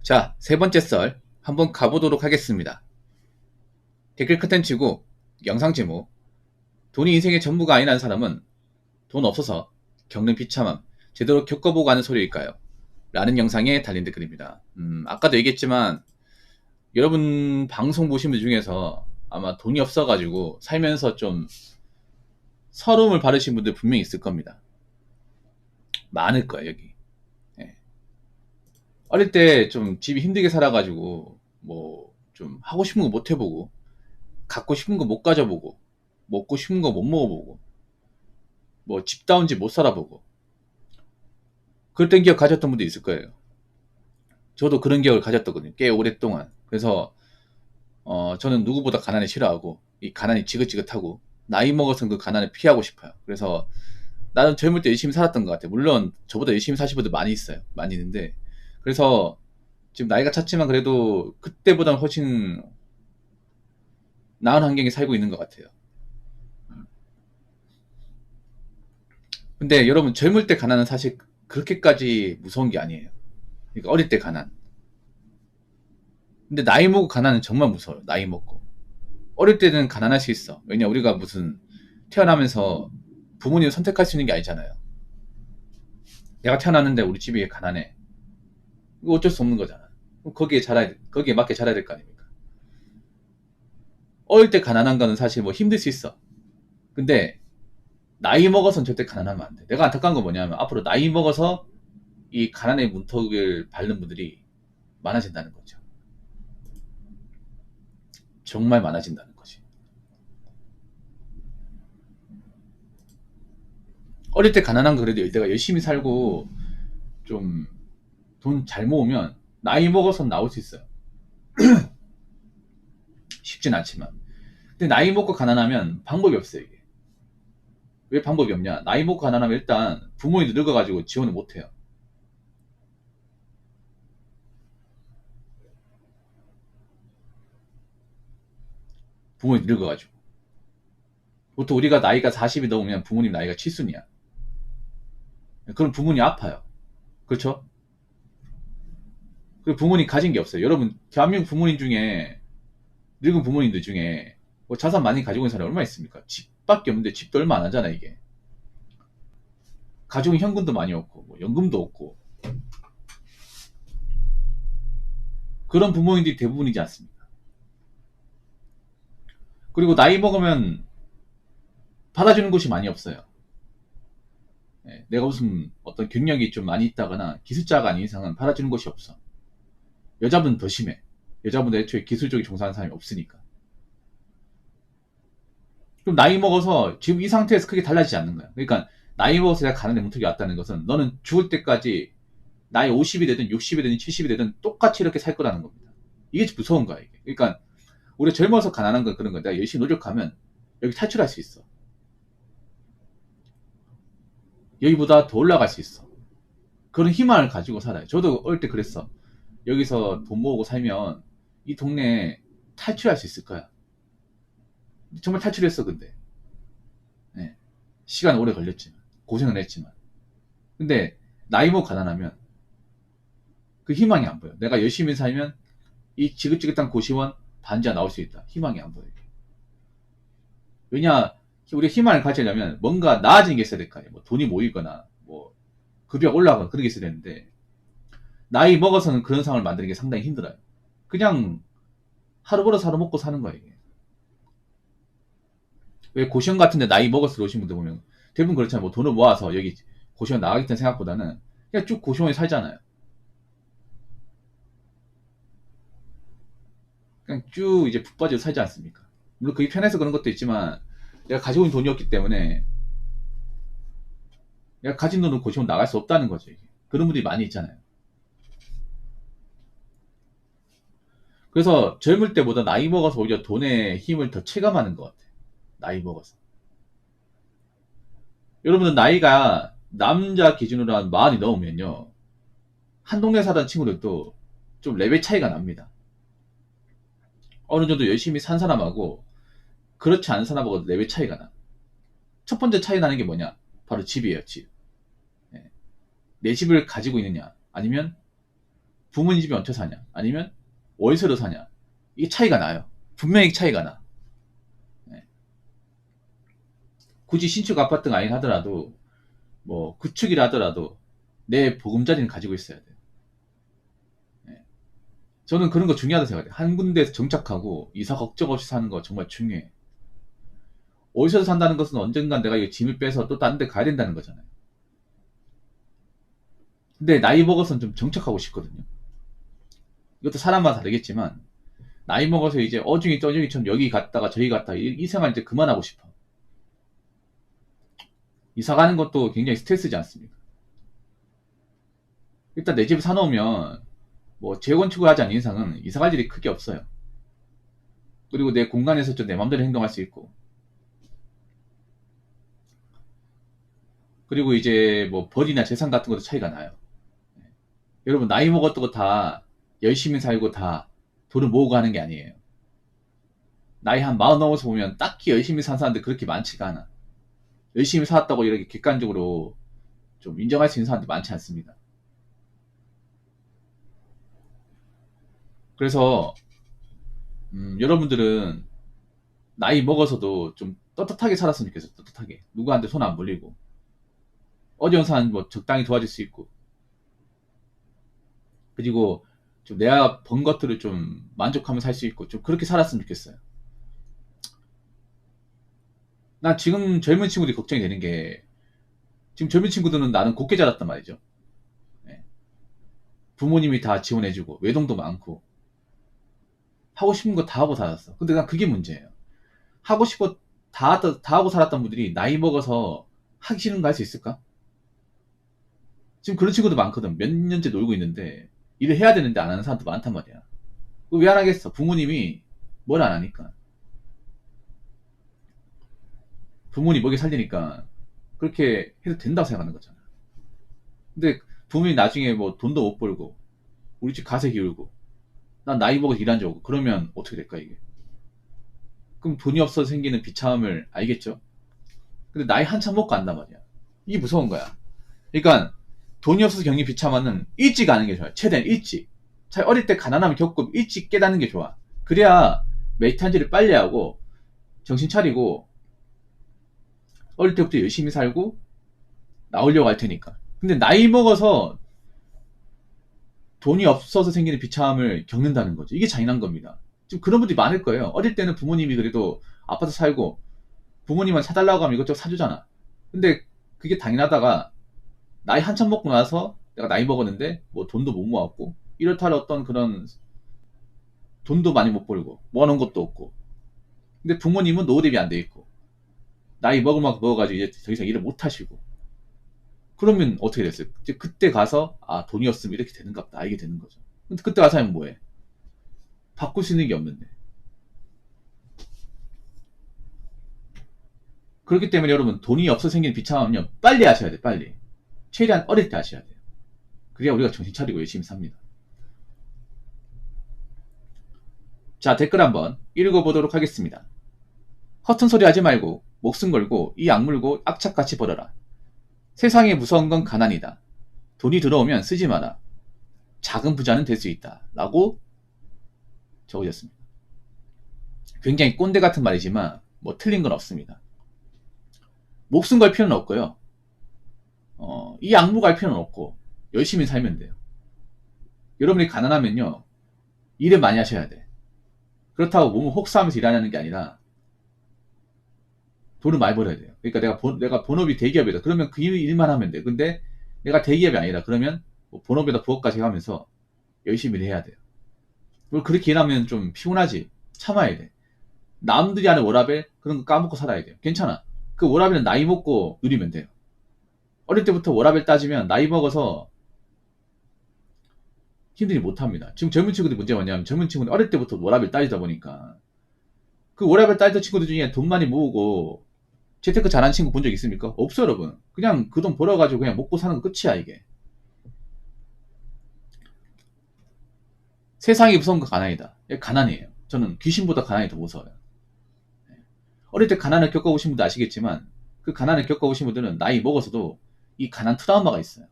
자, 세 번째 썰 한번 가보도록 하겠습니다. 댓글 컨텐츠고 영상 제목 돈이 인생의 전부가 아니라는 사람은 돈 없어서 겪는 비참함 제대로 겪어보고 하는 소리일까요? 라는 영상에 달린 댓글입니다. 아까도 얘기했지만 여러분 방송 보신 분 중에서 아마 돈이 없어가지고 살면서 좀 서러움을 받으신 분들 분명히 있을 겁니다. 많을 거예요, 여기. 예. 어릴 때 좀 집이 힘들게 살아가지고 뭐 좀 하고 싶은 거 못 해보고 갖고 싶은 거 못 가져보고 먹고 싶은 거 못 먹어보고 뭐 집다운 집 못 살아보고 그랬던 기억 가졌던 분도 있을 거예요. 저도 그런 기억을 가졌거든요. 꽤 오랫동안. 그래서 저는 누구보다 가난을 싫어하고 이 가난이 지긋지긋하고 나이 먹어서는 그 가난을 피하고 싶어요. 그래서 나는 젊을 때 열심히 살았던 것 같아요. 물론 저보다 열심히 사신 분들 많이 있어요. 많이 있는데 그래서 지금 나이가 찼지만 그래도 그때보다는 훨씬 나은 환경에 살고 있는 것 같아요. 근데 여러분 젊을 때 가난은 사실 그렇게까지 무서운 게 아니에요. 그러니까 어릴 때 가난. 근데 나이 먹고 가난은 정말 무서워요. 나이 먹고. 어릴 때는 가난할 수 있어. 왜냐 우리가 무슨 태어나면서 부모님을 선택할 수 있는 게 아니잖아요. 내가 태어났는데 우리 집이 가난해. 이거 어쩔 수 없는 거잖아. 거기에 맞게 자라야 될 거 아닙니까? 어릴 때 가난한 거는 사실 뭐 힘들 수 있어. 근데 나이 먹어서는 절대 가난하면 안 돼. 내가 안타까운 건 뭐냐면 앞으로 나이 먹어서 이 가난의 문턱을 밟는 분들이 많아진다는 거죠. 정말 많아진다는 거지. 어릴 때 가난한 거 그래도 내가 열심히 살고 좀 돈 잘 모으면 나이 먹어서 나올 수 있어요. 쉽진 않지만. 근데 나이 먹고 가난하면 방법이 없어요, 이게. 왜 방법이 없냐? 나이 먹고 가난하면 일단 부모님도 늙어가지고 지원을 못 해요. 부모님 늙어가지고. 보통 우리가 나이가 40이 넘으면 부모님 나이가 칠순이야. 그럼 부모님 아파요. 그렇죠? 그리고 부모님 가진 게 없어요. 여러분, 대한민국 부모님 중에, 늙은 부모님들 중에, 뭐 자산 많이 가지고 있는 사람이 얼마 있습니까? 집밖에 없는데 집도 얼마 안 하잖아, 이게. 가족은 현금도 많이 없고, 뭐 연금도 없고, 그런 부모님들이 대부분이지 않습니까? 그리고 나이 먹으면 받아주는 곳이 많이 없어요. 예, 내가 무슨 어떤 경력이 좀 많이 있다거나 기술자가 아닌 이상은 받아주는 곳이 없어. 여자분은 더 심해. 여자분은 애초에 기술적인 종사하는 사람이 없으니까. 그럼 나이 먹어서 지금 이 상태에서 크게 달라지지 않는 거야. 그러니까 나이 먹어서 내가 가난의 문턱이 왔다는 것은 너는 죽을 때까지 나이 50이 되든 60이 되든 70이 되든 똑같이 이렇게 살 거라는 겁니다. 이게 무서운 거야, 이게. 그러니까 우리가 젊어서 가난한 건 그런 거야. 내가 열심히 노력하면 여기 탈출할 수 있어. 여기보다 더 올라갈 수 있어. 그런 희망을 가지고 살아요. 저도 어릴 때 그랬어. 여기서 돈 모으고 살면 이 동네에 탈출할 수 있을 거야. 정말 탈출했어, 근데. 네. 시간 오래 걸렸지만. 고생을 했지만. 근데 나이 먹고 가난하면 그 희망이 안 보여. 내가 열심히 살면 이 지긋지긋한 고시원 반지하 나올 수 있다. 희망이 안 보여. 왜냐, 우리 희망을 가지려면 뭔가 나아지는 게 있어야 될 거 아니에요. 뭐 돈이 모이거나, 뭐, 급여가 올라가거나 그런 게 있어야 되는데, 나이 먹어서는 그런 상황을 만드는 게 상당히 힘들어요. 그냥 하루 벌어서 하루 먹고 사는 거예요, 이게. 왜 고시원 같은데 나이 먹어서 들어오신 분들 보면 대부분 그렇잖아요. 뭐 돈을 모아서 여기 고시원 나가겠다는 생각보다는 그냥 쭉 고시원에 살잖아요. 그냥 쭉 이제 푹 빠져 살지 않습니까? 물론 그게 편해서 그런 것도 있지만 내가 가지고 있는 돈이 없기 때문에 내가 가진 돈으로 고시원 나갈 수 없다는 거죠. 이게. 그런 분들이 많이 있잖아요. 그래서 젊을 때보다 나이 먹어서 오히려 돈의 힘을 더 체감하는 것 같아요. 나이 먹어서. 여러분은 나이가 남자 기준으로 한 40이 넘으면요. 한 동네 사는 친구들도 좀 레벨 차이가 납니다. 어느 정도 열심히 산 사람하고 그렇지 않은 사람하고 레벨 차이가 나. 첫 번째 차이 나는 게 뭐냐? 바로 집이에요, 집. 예. 내 집을 가지고 있느냐? 아니면 부모님 집에 얹혀 사냐 아니면 월세로 사냐, 이게 차이가 나요. 분명히 차이가 나. 네. 굳이 신축 아파트가 아닌 하더라도 뭐 구축이라 하더라도 내 보금자리는 가지고 있어야 돼요. 네. 저는 그런 거 중요하다고 생각해요. 한 군데에서 정착하고 이사 걱정 없이 사는 거 정말 중요해. 어디서 산다는 것은 언젠간 내가 이 짐을 빼서 또 다른 데 가야 된다는 거잖아요. 근데 나이 먹어서는 좀 정착하고 싶거든요. 이것도 사람마다 다르겠지만 나이 먹어서 이제 어중이 떠중이처럼 여기 갔다가 저기 갔다가 이 생활 이제 그만하고 싶어. 이사 가는 것도 굉장히 스트레스지 않습니까? 일단 내 집에 사놓으면 뭐 재건축을 하지 않는 이상은 이사 갈 일이 크게 없어요. 그리고 내 공간에서 좀 내 마음대로 행동할 수 있고, 그리고 이제 뭐 벌이나 재산 같은 것도 차이가 나요. 여러분 나이 먹었다고 다 열심히 살고 다 돈을 모으고 하는 게 아니에요. 나이 한 40 넘어서 보면 딱히 열심히 산 사람들 그렇게 많지가 않아. 열심히 살았다고 이렇게 객관적으로 좀 인정할 수 있는 사람들이 많지 않습니다. 그래서 여러분들은 나이 먹어서도 좀 떳떳하게 살았으면 좋겠어요. 떳떳하게. 누구한테 손 안 벌리고 어려운 뭐 적당히 도와줄 수 있고, 그리고 좀 내가 번 것들을 좀 만족하며 살 수 있고 좀 그렇게 살았으면 좋겠어요. 나 지금 젊은 친구들이 걱정이 되는 게, 지금 젊은 친구들은 나는 곱게 자랐단 말이죠. 네. 부모님이 다 지원해주고 외동도 많고 하고 싶은 거 다 하고 살았어. 근데 난 그게 문제예요. 하고 싶어 다 하고 살았던 분들이 나이 먹어서 하기 싫은 거 할 수 있을까? 지금 그런 친구도 많거든. 몇 년째 놀고 있는데 일을 해야 되는데 안 하는 사람도 많단 말이야. 왜 안 하겠어? 부모님이 뭘 안 하니까. 부모님 먹여 살리니까 그렇게 해도 된다고 생각하는 거잖아. 근데 부모님이 나중에 뭐 돈도 못 벌고 우리 집 가세 기울고 난 나이 먹어서 일한 줄 알고 그러면 어떻게 될까 이게? 그럼 돈이 없어서 생기는 비참함을 알겠죠? 근데 나이 한참 먹고 안단 말이야. 이게 무서운 거야. 그러니까 돈이 없어서 겪는 비참함은 일찍 아는 게 좋아요. 최대한 일찍. 잘 어릴 때 가난함을 겪고 일찍 깨닫는 게 좋아. 그래야 메이트한지를 빨리 하고 정신 차리고 어릴 때부터 열심히 살고 나오려고 할 테니까. 근데 나이 먹어서 돈이 없어서 생기는 비참함을 겪는다는 거죠. 이게 잔인한 겁니다. 지금 그런 분들이 많을 거예요. 어릴 때는 부모님이 그래도 아파트 살고 부모님은 사달라고 하면 이것저것 사주잖아. 근데 그게 당연하다가 나이 한참 먹고 나서 내가 나이 먹었는데 뭐 돈도 못 모았고 이렇다 할 어떤 그런 돈도 많이 못 벌고 모아놓은 것도 없고, 근데 부모님은 노후 대비 안 돼 있고 나이 먹으면 먹어가지고 이제 더 이상 일을 못 하시고, 그러면 어떻게 됐어요? 이제 그때 가서 아 돈이 없으면 이렇게 되는가 보다 알게 되는 거죠. 근데 그때 가서 하면 뭐해? 바꿀 수 있는 게 없는데. 그렇기 때문에 여러분 돈이 없어 생기는 비참함은요 빨리 하셔야 돼. 빨리 최대한 어릴 때 하셔야 돼요. 그래야 우리가 정신 차리고 열심히 삽니다. 자, 댓글 한번 읽어보도록 하겠습니다. 허튼 소리 하지 말고 목숨 걸고 이 악물고 악착같이 벌어라. 세상에 무서운 건 가난이다. 돈이 들어오면 쓰지 마라. 작은 부자는 될 수 있다. 라고 적으셨습니다. 굉장히 꼰대 같은 말이지만 뭐 틀린 건 없습니다. 목숨 걸 필요는 없고요. 이 악무 갈 필요는 없고 열심히 살면 돼요. 여러분이 가난하면요 일을 많이 하셔야 돼. 그렇다고 몸을 혹사하면서 일하는 게 아니라 돈을 많이 벌어야 돼요. 그러니까 내가 본업이 대기업이다. 그러면 그 일만 하면 돼. 근데 내가 대기업이 아니라 그러면 뭐 본업에다 부업까지 하면서 열심히 일해야 돼요. 그리고 그렇게 일하면 좀 피곤하지. 참아야 돼. 남들이 하는 워라밸 그런 거 까먹고 살아야 돼요. 괜찮아. 그 워라밸은 나이 먹고 누리면 돼요. 어릴 때부터 워라밸 따지면 나이 먹어서 힘들이 못합니다. 지금 젊은 친구들이 문제가 뭐냐면 젊은 친구들 어릴 때부터 워라밸 따지다 보니까 그 워라밸 따지던 친구들 중에 돈 많이 모으고 재테크 잘하는 친구 본 적 있습니까? 없어요, 여러분. 그냥 그 돈 벌어가지고 그냥 먹고 사는 거 끝이야, 이게. 세상이 무서운 거 가난이다. 가난이에요. 저는 귀신보다 가난이 더 무서워요. 어릴 때 가난을 겪어보신 분도 아시겠지만 그 가난을 겪어보신 분들은 나이 먹어서도 이 가난 트라우마가 있어요.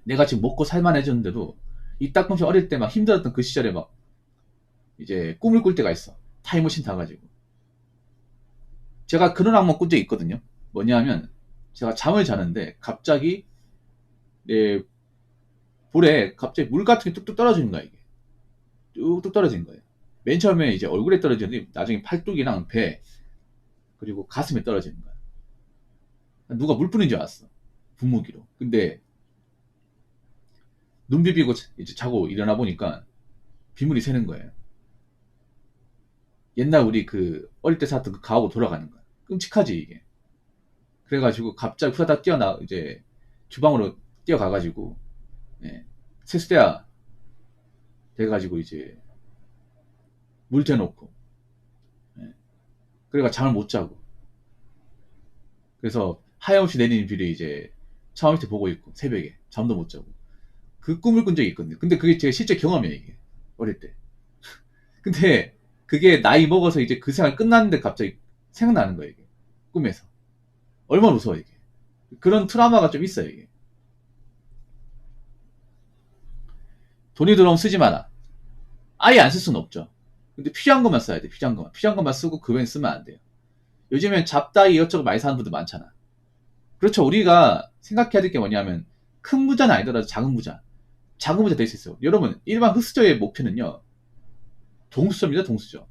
내가 지금 먹고 살만해졌는데도 이 딱금씩 어릴 때 막 힘들었던 그 시절에 막 이제 꿈을 꿀 때가 있어. 타임머신 타가지고. 제가 그런 악몽 꾼 적이 있거든요. 뭐냐면 제가 잠을 자는데 갑자기 내 볼에 갑자기 물 같은 게 뚝뚝 떨어지는 거야, 이게. 뚝뚝 떨어지는 거예요. 맨 처음에 이제 얼굴에 떨어지는데 나중에 팔뚝이랑 배 그리고 가슴에 떨어지는 거야. 누가 물 뿌린 줄 알았어. 분무기로. 근데 눈 비비고 이제 자고 일어나 보니까 빗물이 새는 거예요. 옛날 우리 그 어릴 때 살았던 그 가하고 돌아가는 거야. 끔찍하지 이게. 그래가지고 갑자기 후다닥 뛰어나 이제 주방으로 뛰어가가지고 예, 세수대야 돼가지고 이제 물 대놓고 예, 그래가 잠을 못 자고 그래서 하염없이 내리는 비를 이제 차마 밑에 보고 있고 새벽에 잠도 못 자고 그 꿈을 꾼 적이 있거든요. 근데 그게 제 실제 경험이에요 이게 어릴 때. 근데 그게 나이 먹어서 이제 그 생활 끝났는데 갑자기 생각나는 거예요 이게 꿈에서. 얼마나 무서워 이게. 그런 트라우마가 좀 있어요 이게. 돈이 들어오면 쓰지 마라. 아예 안 쓸 수는 없죠. 근데 필요한 것만 써야 돼. 필요한 것만. 필요한 것만 쓰고 그 외엔 쓰면 안 돼요. 요즘엔 잡다이 이것저것 많이 사는 분들 많잖아. 그렇죠. 우리가 생각해야 될 게 뭐냐면 큰 부자는 아니더라도 작은 부자. 작은 부자 될 수 있어요. 여러분 일반 흑수저의 목표는요. 동수저입니다. 동수저.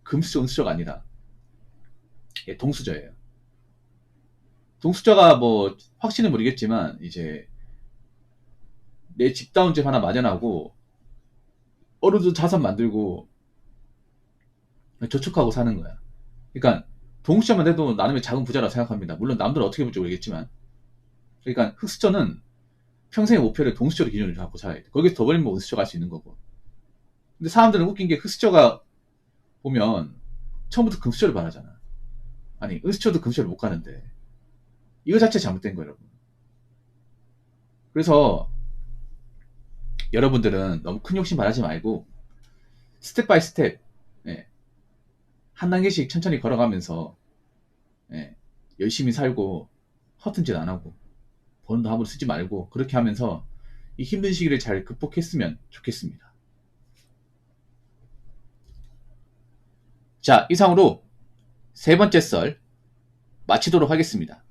금수저, 은수저가 아니라 예, 동수저예요. 동수저가 뭐 확신은 모르겠지만 이제 내 집다운 집 하나 마련하고 어른도 자산 만들고 저축하고 사는 거야. 그러니까 동수저만 돼도 나름의 작은 부자라고 생각합니다. 물론 남들은 어떻게 볼지 모르겠지만. 그러니까 흑수저는 평생의 목표를 동수저로 기준으로 갖고 살아야 돼. 거기서 더 벌리면 은수저 갈 수 있는 거고. 근데 사람들은 웃긴 게 흑수저가 보면 처음부터 금수저를 바라잖아. 아니 은수저도 금수저를 못 가는데 이거 자체 잘못된 거예요, 여러분. 그래서 여러분들은 너무 큰 욕심 바라지 말고 스텝 바이 스텝 예, 한 단계씩 천천히 걸어가면서 예, 열심히 살고 허튼 짓 안 하고 버는 돈 함부로 쓰지 말고 그렇게 하면서 이 힘든 시기를 잘 극복했으면 좋겠습니다. 자, 이상으로 세 번째 썰 마치도록 하겠습니다.